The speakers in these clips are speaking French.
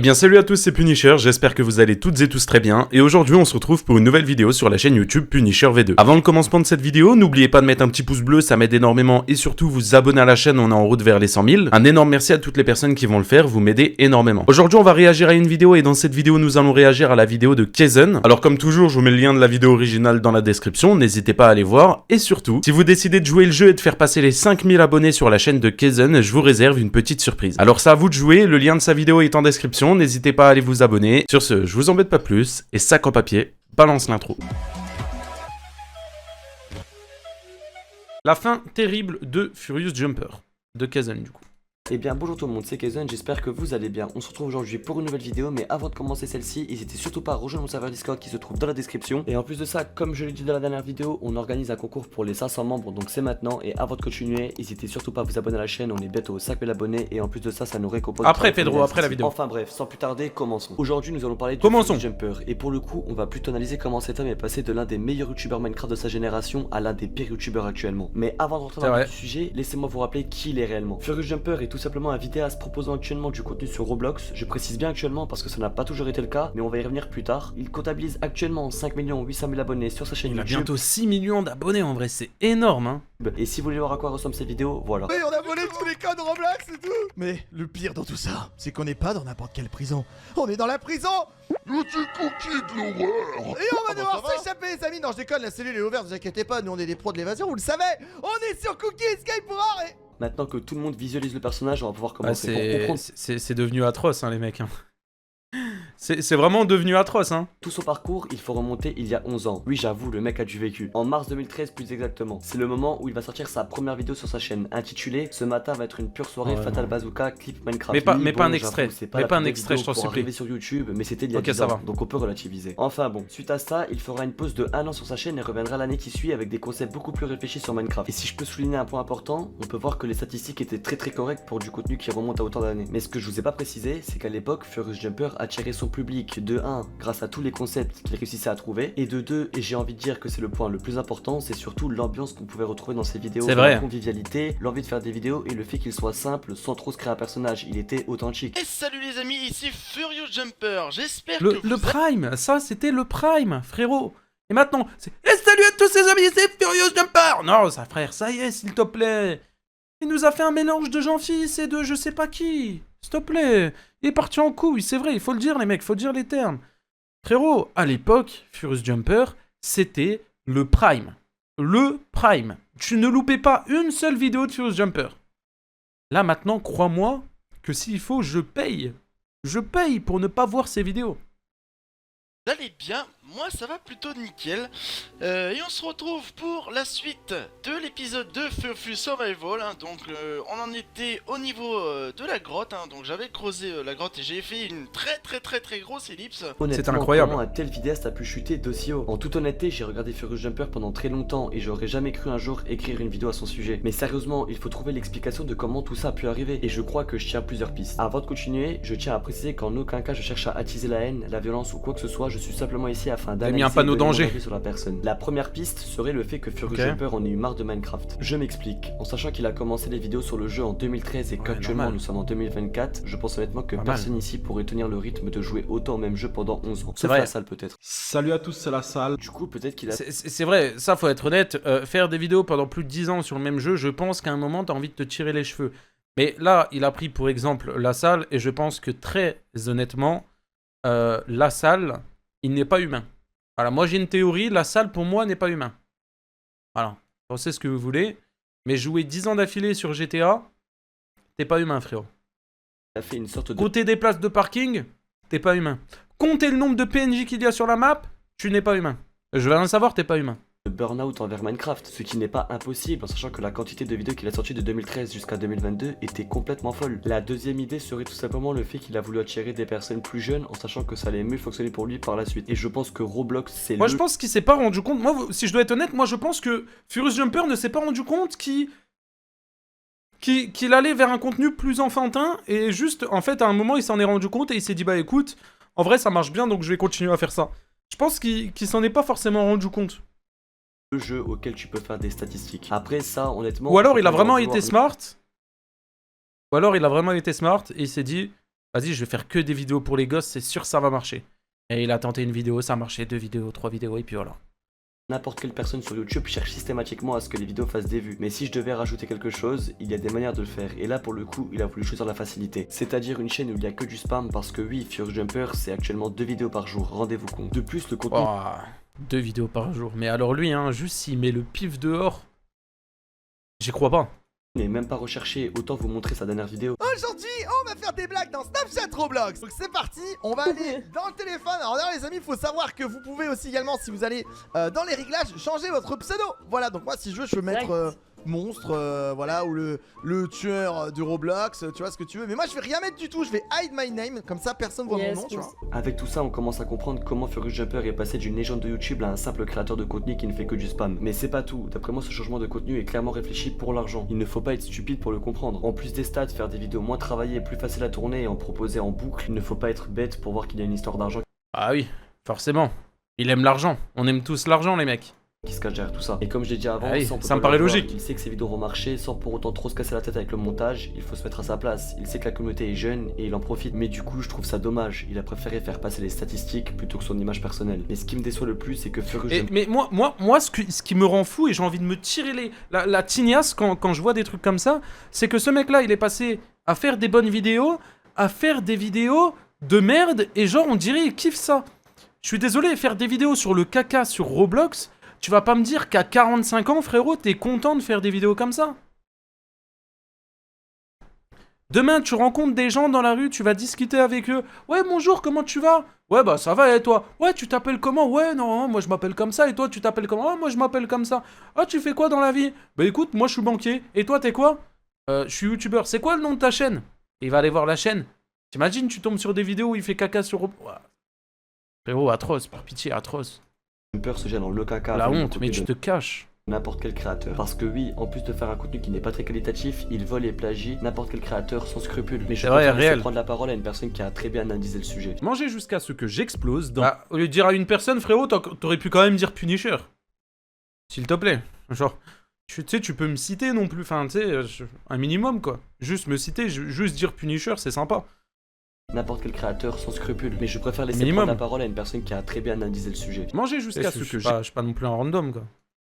bien salut à tous, c'est Punisher, j'espère que vous allez toutes et tous très bien, et aujourd'hui on se retrouve pour une nouvelle vidéo sur la chaîne YouTube Punisher V2. Avant le commencement de cette vidéo, n'oubliez pas de mettre un petit pouce bleu, ça m'aide énormément, et surtout vous abonner à la chaîne, on est en route vers les 100 000. Un énorme merci à toutes les personnes qui vont le faire, vous m'aidez énormément. Aujourd'hui on va réagir à une vidéo, et dans cette vidéo nous allons réagir à la vidéo de Kaizen. Alors comme toujours, je vous mets le lien de la vidéo originale dans la description, n'hésitez pas à aller voir, et surtout, si vous décidez de jouer le jeu et de faire passer les 5000 abonnés sur la chaîne de Kaizen, je vous réserve une petite surprise. Alors c'est à vous de jouer, le lien de sa vidéo est en description, n'hésitez pas à aller vous abonner. Sur ce, je vous embête pas plus, et sac en papier, balance l'intro. La fin terrible de Furious Jumper, de Kaizen du coup. Eh bien bonjour tout le monde, c'est Kaizen, j'espère que vous allez bien. On se retrouve aujourd'hui pour une nouvelle vidéo, mais avant de commencer celle-ci, n'hésitez surtout pas à rejoindre mon serveur Discord qui se trouve dans la description. Et en plus de ça, comme je l'ai dit dans la dernière vidéo, on organise un concours pour les 500 membres, donc c'est maintenant. Et avant de continuer, n'hésitez surtout pas à vous abonner à la chaîne, on est bientôt aux 5000 abonnés. Et en plus de ça, ça nous récompense. Après Pedro, après la vidéo. Enfin bref, sans plus tarder, commençons. Aujourd'hui nous allons parler de Commençons. Jumper. Et pour le coup, on va plutôt analyser comment cet homme est passé de l'un des meilleurs youtubeurs Minecraft de sa génération à l'un des pires youtubeurs actuellement. Mais avant de rentrer dans le sujet, laissez-moi vous rappeler qui il est réellement. Furious Jumper est tout simplement un vidéaste proposant actuellement du contenu sur Roblox. Je précise bien actuellement parce que ça n'a pas toujours été le cas, mais on va y revenir plus tard. Il comptabilise actuellement 5 800 000 abonnés sur sa chaîne YouTube. Il a bientôt 6 millions d'abonnés, en vrai c'est énorme hein. Et si vous voulez voir à quoi ressemblent ces vidéos, voilà. Mais on a volé tous les codes Roblox et tout. Mais le pire dans tout ça, c'est qu'on n'est pas dans n'importe quelle prison. On est dans la prison. Le petit cookie de l'horreur. Et on va devoir s'échapper les amis. Non je déconne, la cellule est ouverte, vous inquiétez pas, nous on est des pros de l'évasion, vous le savez. On est sur Cookie Escape pour arrêter. Maintenant que tout le monde visualise le personnage, on va pouvoir commencer. C'est devenu atroce hein les mecs hein. C'est vraiment devenu atroce hein. Tout son parcours, il faut remonter il y a 11 ans. Oui j'avoue, le mec a du vécu. En mars 2013 plus exactement. C'est le moment où il va sortir sa première vidéo sur sa chaîne, intitulée Ce matin va être une pure soirée Fatal Bazooka clip Minecraft. Mais pas un extrait, mais pas un extrait, je t'en supplie. Sur YouTube, mais c'était il y a 10 ans, donc on peut relativiser. Enfin bon, suite à ça, il fera une pause de 1 an sur sa chaîne et reviendra l'année qui suit avec des concepts beaucoup plus réfléchis sur Minecraft. Et si je peux souligner un point important, on peut voir que les statistiques étaient très correctes pour du contenu qui remonte à autant d'années. Mais ce que je vous ai pas précisé, c'est qu'à l'époque, Furious Jumper attirait son public de 1 grâce à tous les concepts qu'il réussissait à trouver, et de 2, et j'ai envie de dire que c'est le point le plus important, c'est surtout l'ambiance qu'on pouvait retrouver dans ses vidéos. C'est vrai. La convivialité, l'envie de faire des vidéos et le fait qu'il soit simple sans trop se créer un personnage, il était authentique. Et salut les amis, ici Furious Jumper, j'espère que le Prime, ça c'était le Prime, frérot. Et maintenant, c'est et salut à tous les amis, c'est Furious Jumper. Non, ça frère, ça y est, s'il te plaît. Il nous a fait un mélange de Jean-Fils et de je sais pas qui. S'il te plaît. Il est parti en couille, c'est vrai, il faut le dire les mecs, il faut dire les termes. Frérot, à l'époque, Furious Jumper, c'était le Prime. Le Prime. Tu ne loupais pas une seule vidéo de Furious Jumper. Là maintenant, crois-moi que s'il faut, je paye. Je paye pour ne pas voir ces vidéos. vous allez bien, moi ça va plutôt nickel. Et on se retrouve pour la suite de l'épisode de Furious Survival hein. Donc on en était au niveau de la grotte hein. Donc j'avais creusé la grotte et j'ai fait une très grosse ellipse. C'est incroyable. Comment un tel vidéaste a pu chuter d'aussi haut? En toute honnêteté, j'ai regardé Furious Jumper pendant très longtemps et j'aurais jamais cru un jour écrire une vidéo à son sujet. Mais sérieusement, il faut trouver l'explication de comment tout ça a pu arriver. Et je crois que je tiens plusieurs pistes. Avant de continuer, je tiens à préciser qu'en aucun cas je cherche à attiser la haine, la violence ou quoi que ce soit. Je suis simplement ici afin d'analyser un panneau danger sur la personne. La première piste serait le fait que Furious Jumper en ait eu marre de Minecraft. Je m'explique. En sachant qu'il a commencé les vidéos sur le jeu en 2013 et qu'actuellement nous sommes en 2024, je pense honnêtement que personne ici pourrait tenir le rythme de jouer autant au même jeu pendant 11 ans. C'est vrai. La salle peut-être. Salut à tous, c'est la salle. Du coup, peut-être qu'il a... C'est vrai, ça faut être honnête, faire des vidéos pendant plus de 10 ans sur le même jeu, je pense qu'à un moment t'as envie de te tirer les cheveux. Mais là, il a pris pour exemple la salle, et je pense que très honnêtement, la salle, il n'est pas humain. Voilà, moi j'ai une théorie, la salle pour moi n'est pas humain. Voilà, pensez ce que vous voulez, mais jouer 10 ans d'affilée sur GTA, t'es pas humain frérot. Il a fait une sorte de... Compter des places de parking, t'es pas humain. Compter le nombre de PNJ qu'il y a sur la map, tu n'es pas humain. Je veux rien savoir, t'es pas humain. burn-out envers Minecraft, ce qui n'est pas impossible en sachant que la quantité de vidéos qu'il a sorties de 2013 jusqu'à 2022 était complètement folle. La deuxième idée serait tout simplement le fait qu'il a voulu attirer des personnes plus jeunes en sachant que ça allait mieux fonctionner pour lui par la suite. Et je pense que Roblox c'est je pense qu'il s'est pas rendu compte, moi si je dois être honnête, moi je pense que Furious Jumper ne s'est pas rendu compte qu'il allait vers un contenu plus enfantin et juste en fait à un moment il s'en est rendu compte et il s'est dit bah écoute, en vrai ça marche bien donc je vais continuer à faire ça. Je pense qu'il s'en est pas forcément rendu compte. Jeu auquel tu peux faire des statistiques. Après ça, honnêtement... Ou alors il a vraiment été smart. Ou alors il a vraiment été smart et il s'est dit Vas-y, je vais faire que des vidéos pour les gosses, c'est sûr ça va marcher. Et il a tenté une vidéo, ça a marché, 2 vidéos, 3 vidéos, et puis voilà. N'importe quelle personne sur YouTube cherche systématiquement à ce que les vidéos fassent des vues. Mais si je devais rajouter quelque chose, il y a des manières de le faire. Et là, pour le coup, il a voulu choisir la facilité. C'est-à-dire une chaîne où il n'y a que du spam parce que oui, Furious Jumper, c'est actuellement 2 vidéos par jour, rendez-vous compte. De plus, le contenu... Oh, 2 vidéos par jour. Mais alors lui, hein, juste s'il met le pif dehors, j'y crois pas. n'est même pas recherché, autant vous montrer sa dernière vidéo. Aujourd'hui, on va faire des blagues dans Snapchat Roblox. Donc c'est parti, on va aller dans le téléphone. Alors d'ailleurs les amis, il faut savoir que vous pouvez aussi également, si vous allez dans les réglages, changer votre pseudo. Voilà, donc moi si je veux, je peux mettre monstre, voilà, ou le tueur du Roblox, tu vois ce que tu veux. Mais moi je vais rien mettre du tout, je vais hide my name, comme ça personne voit mon nom, tu vois. Avec tout ça, on commence à comprendre comment Furious Jumper est passé d'une légende de YouTube à un simple créateur de contenu qui ne fait que du spam. Mais c'est pas tout, d'après moi ce changement de contenu est clairement réfléchi pour l'argent. Il ne faut pas être stupide pour le comprendre. En plus des stats, faire des vidéos moins travaillées, plus faciles à tourner et en proposer en boucle, il ne faut pas être bête pour voir qu'il y a une histoire d'argent. Ah oui, forcément. Il aime l'argent, on aime tous l'argent les mecs. Qui se cache derrière tout ça. Et comme je l'ai dit avant, ah oui, ça me paraît logique. Il sait que ses vidéos vont marcher sans pour autant trop se casser la tête avec le montage, il faut se mettre à sa place. Il sait que la communauté est jeune et il en profite, mais du coup je trouve ça dommage. Il a préféré faire passer les statistiques plutôt que son image personnelle. Mais ce qui me déçoit le plus, c'est que Furious... Mais moi ce qui me rend fou et j'ai envie de me tirer la tignasse quand je vois des trucs comme ça, c'est que ce mec là il est passé à faire des bonnes vidéos, à faire des vidéos de merde et genre on dirait il kiffe ça. Je suis désolé, faire des vidéos sur le caca sur Roblox, tu vas pas me dire qu'à 45 ans, frérot, t'es content de faire des vidéos comme ça? Demain, tu rencontres des gens dans la rue, tu vas discuter avec eux. Ouais, bonjour, comment tu vas? Ouais, bah ça va, et toi? Ouais, tu t'appelles comment? Ouais, non, moi je m'appelle comme ça, et toi, tu t'appelles comment? Ah, moi je m'appelle comme ça. Ah, tu fais quoi dans la vie? Bah écoute, moi je suis banquier. Et toi, t'es quoi? Je suis youtubeur. C'est quoi le nom de ta chaîne? Et il va aller voir la chaîne. T'imagines, tu tombes sur des vidéos où il fait caca sur... Ouais. Frérot, atroce, par pitié, atroce. Jumper se gêne dans le caca. La honte, mais tu te caches. N'importe quel créateur. Parce que oui, en plus de faire un contenu qui n'est pas très qualitatif, il vole et plagie n'importe quel créateur sans scrupule. Mais je préfère laisser prendre la parole à une personne qui a très bien analysé le sujet. Manger jusqu'à ce que j'explose dans... Bah, au lieu de dire à une personne, frérot, t'aurais pu quand même dire Punisher. S'il te plaît. Genre, tu sais, tu peux me citer non plus, enfin, tu sais, un minimum, quoi. Juste me citer, juste dire Punisher, c'est sympa. N'importe quel créateur sans scrupule, mais je préfère laisser prendre la parole à une personne qui a très bien analysé le sujet. Manger jusqu'à ce que je suis pas non plus un random, quoi.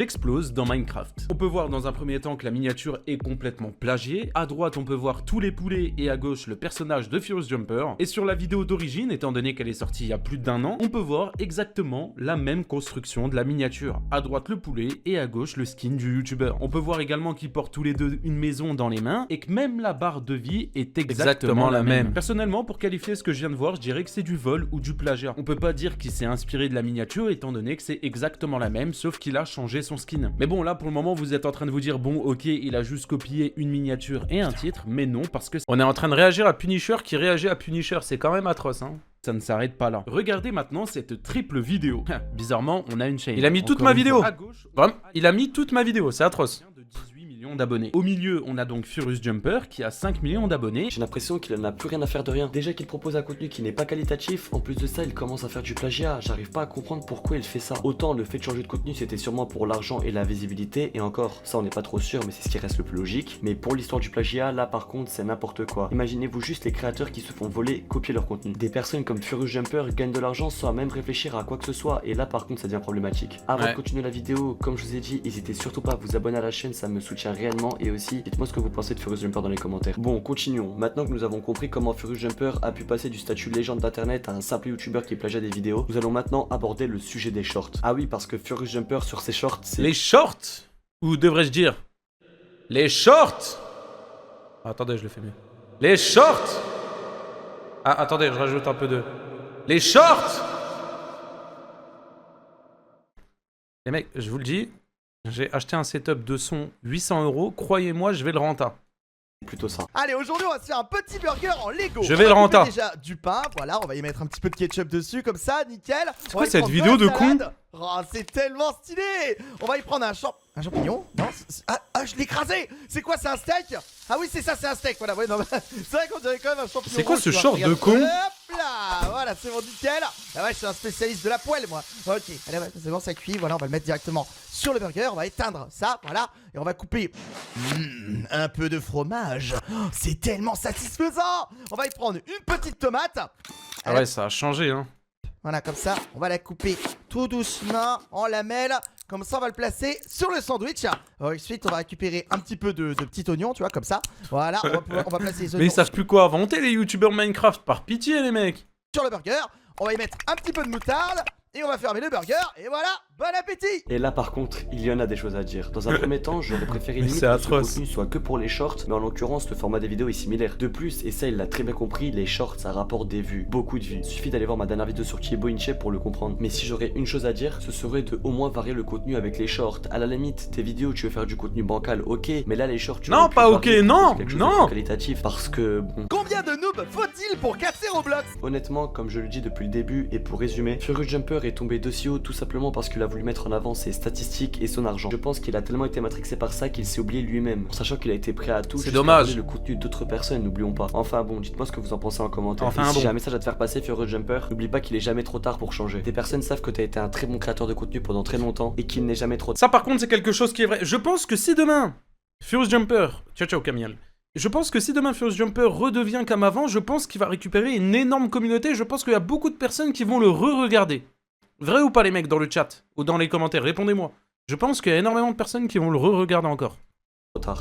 Explose dans Minecraft. On peut voir dans un premier temps que la miniature est complètement plagiée. À droite, on peut voir tous les poulets et à gauche le personnage de Furious Jumper. Et sur la vidéo d'origine, étant donné qu'elle est sortie il y a plus d'1 an, on peut voir exactement la même construction de la miniature. À droite le poulet et à gauche le skin du youtubeur. On peut voir également qu'ils portent tous les deux une maison dans les mains et que même la barre de vie est exactement la même. Personnellement, pour qualifier ce que je viens de voir, je dirais que c'est du vol ou du plagiat. On peut pas dire qu'il s'est inspiré de la miniature étant donné que c'est exactement la même, sauf qu'il a changé son skin. Mais bon, là pour le moment vous êtes en train de vous dire bon ok, il a juste copié une miniature et un titre, mais non, parce que on est en train de réagir à Punisher qui réagit à Punisher, c'est quand même atroce, hein. Ça ne s'arrête pas là. Regardez maintenant cette triple vidéo. Bizarrement, on a une chaîne. Il a mis toute ma vidéo. À gauche, vraiment, il a mis toute ma vidéo, c'est atroce. D'abonnés. Au milieu, on a donc Furious Jumper qui a 5 millions d'abonnés. J'ai l'impression qu'il en a plus rien à faire de rien. Déjà qu'il propose un contenu qui n'est pas qualitatif, en plus de ça, il commence à faire du plagiat. J'arrive pas à comprendre pourquoi il fait ça. Autant le fait de changer de contenu, c'était sûrement pour l'argent et la visibilité, et encore, ça on n'est pas trop sûr, mais c'est ce qui reste le plus logique. Mais pour l'histoire du plagiat, là par contre, c'est n'importe quoi. Imaginez-vous juste les créateurs qui se font voler, copier leur contenu. Des personnes comme Furious Jumper gagnent de l'argent sans même réfléchir à quoi que ce soit, et là par contre, ça devient problématique. Avant de continuer la vidéo, comme je vous ai dit, n'hésitez surtout pas à vous abonner à la chaîne, ça me soutient réellement, et aussi dites-moi ce que vous pensez de Furious Jumper dans les commentaires. Bon, continuons. Maintenant que nous avons compris comment Furious Jumper a pu passer du statut légende d'internet à un simple youtubeur qui plagia des vidéos, nous allons maintenant aborder le sujet des shorts. Ah oui, parce que Furious Jumper sur ses shorts, c'est... Les shorts? Ou devrais-je dire les shorts? Attendez, je le fais mieux. Les shorts? Ah, attendez, je rajoute un peu de... Les shorts? Les mecs, je vous le dis, j'ai acheté un setup de son 800 €. Croyez-moi, je vais le renta. Plutôt ça. Allez, aujourd'hui on va se faire un petit burger en Lego. Je vais le renta. Déjà du pain, voilà, on va y mettre un petit peu de ketchup dessus, comme ça, nickel. C'est quoi cette vidéo de con? Oh, c'est tellement stylé. On va y prendre un champignon. Non, ah, je l'ai écrasé. C'est quoi, c'est un steak? Ah oui, c'est ça, c'est un steak. Voilà, ouais, non, c'est vrai qu'on dirait quand même un champignon. C'est quoi ce short de con? Hop là, voilà. voilà, c'est bon, nickel. Ah ouais, je suis un spécialiste de la poêle, moi. Ok, allez, ouais, c'est bon, ça cuit. Voilà, on va le mettre directement sur le burger. On va éteindre ça, voilà. Et on va couper un peu de fromage. Oh, c'est tellement satisfaisant. On va y prendre une petite tomate. Ah ouais, ça a changé, hein. Voilà, comme ça, on va la couper tout doucement en lamelles. Comme ça, on va le placer sur le sandwich. Ensuite, on va récupérer un petit peu de petits oignons, tu vois, comme ça. Voilà, on va placer les oignons. Mais ils savent plus quoi inventer, les youtubeurs Minecraft, par pitié, les mecs. Sur le burger, on va y mettre un petit peu de moutarde. Et on va fermer le burger, et voilà, bon appétit! Et là par contre, il y en a des choses à dire. Dans un premier temps, j'aurais préféré Mais limite c'est que ce atroce. contenu soit que pour les shorts, mais en l'occurrence, le format des vidéos est similaire. De plus, et ça il l'a très bien compris, les shorts ça rapporte des vues, beaucoup de vues. Il suffit d'aller voir ma dernière vidéo sur Thibaut Inche pour le comprendre. Mais si j'aurais une chose à dire, ce serait de au moins varier le contenu avec les shorts. À la limite, tes vidéos, tu veux faire du contenu bancal, ok, mais là les shorts, tu Non, veux pas ok, non, quelque chose non. de plus qualitatif, parce que bon. Combien de noobs faut-il pour casser Roblox? Honnêtement, comme je le dis depuis le début, et pour résumer, Furious Jumper est tombé d'aussi haut tout simplement parce qu'il a voulu mettre en avant ses statistiques et son argent. Je pense qu'il a tellement été matrixé par ça qu'il s'est oublié lui-même, en sachant qu'il a été prêt à tout. C'est juste pour dommage. donner le contenu d'autres personnes, n'oublions pas. Enfin bon, dites-moi ce que vous en pensez en commentaire. Enfin et si bon. j'ai un message à te faire passer, Furious Jumper, n'oublie pas qu'il est jamais trop tard pour changer. Des personnes savent que t'as été un très bon créateur de contenu pendant très longtemps et qu'il n'est jamais trop tard. Ça, par contre, c'est quelque chose qui est vrai. Je pense que si demain, Furious Jumper... Ciao, ciao, Camille. Je pense que si demain Furious Jumper redevient comme avant, je pense qu'il va récupérer une énorme communauté. Je pense qu'il y a beaucoup de personnes qui vont le re-regarder. Vrai ou pas, les mecs, dans le chat ou dans les commentaires, répondez-moi. Je pense qu'il y a énormément de personnes qui vont le re-regarder encore.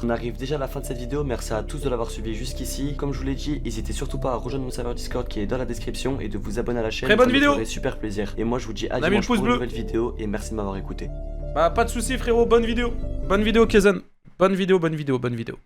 On arrive déjà à la fin de cette vidéo, merci à tous de l'avoir suivi jusqu'ici. Comme je vous l'ai dit, n'hésitez surtout pas à rejoindre mon serveur Discord qui est dans la description et de vous abonner à la chaîne. Très bonne Ça me vidéo. ferait super plaisir. Et moi je vous dis à On a mis dimanche le pouce pour bleu. une nouvelle vidéo et merci de m'avoir écouté. Bah, pas de soucis, frérot, bonne vidéo. Bonne vidéo, Kazan. Bonne vidéo, bonne vidéo, bonne vidéo.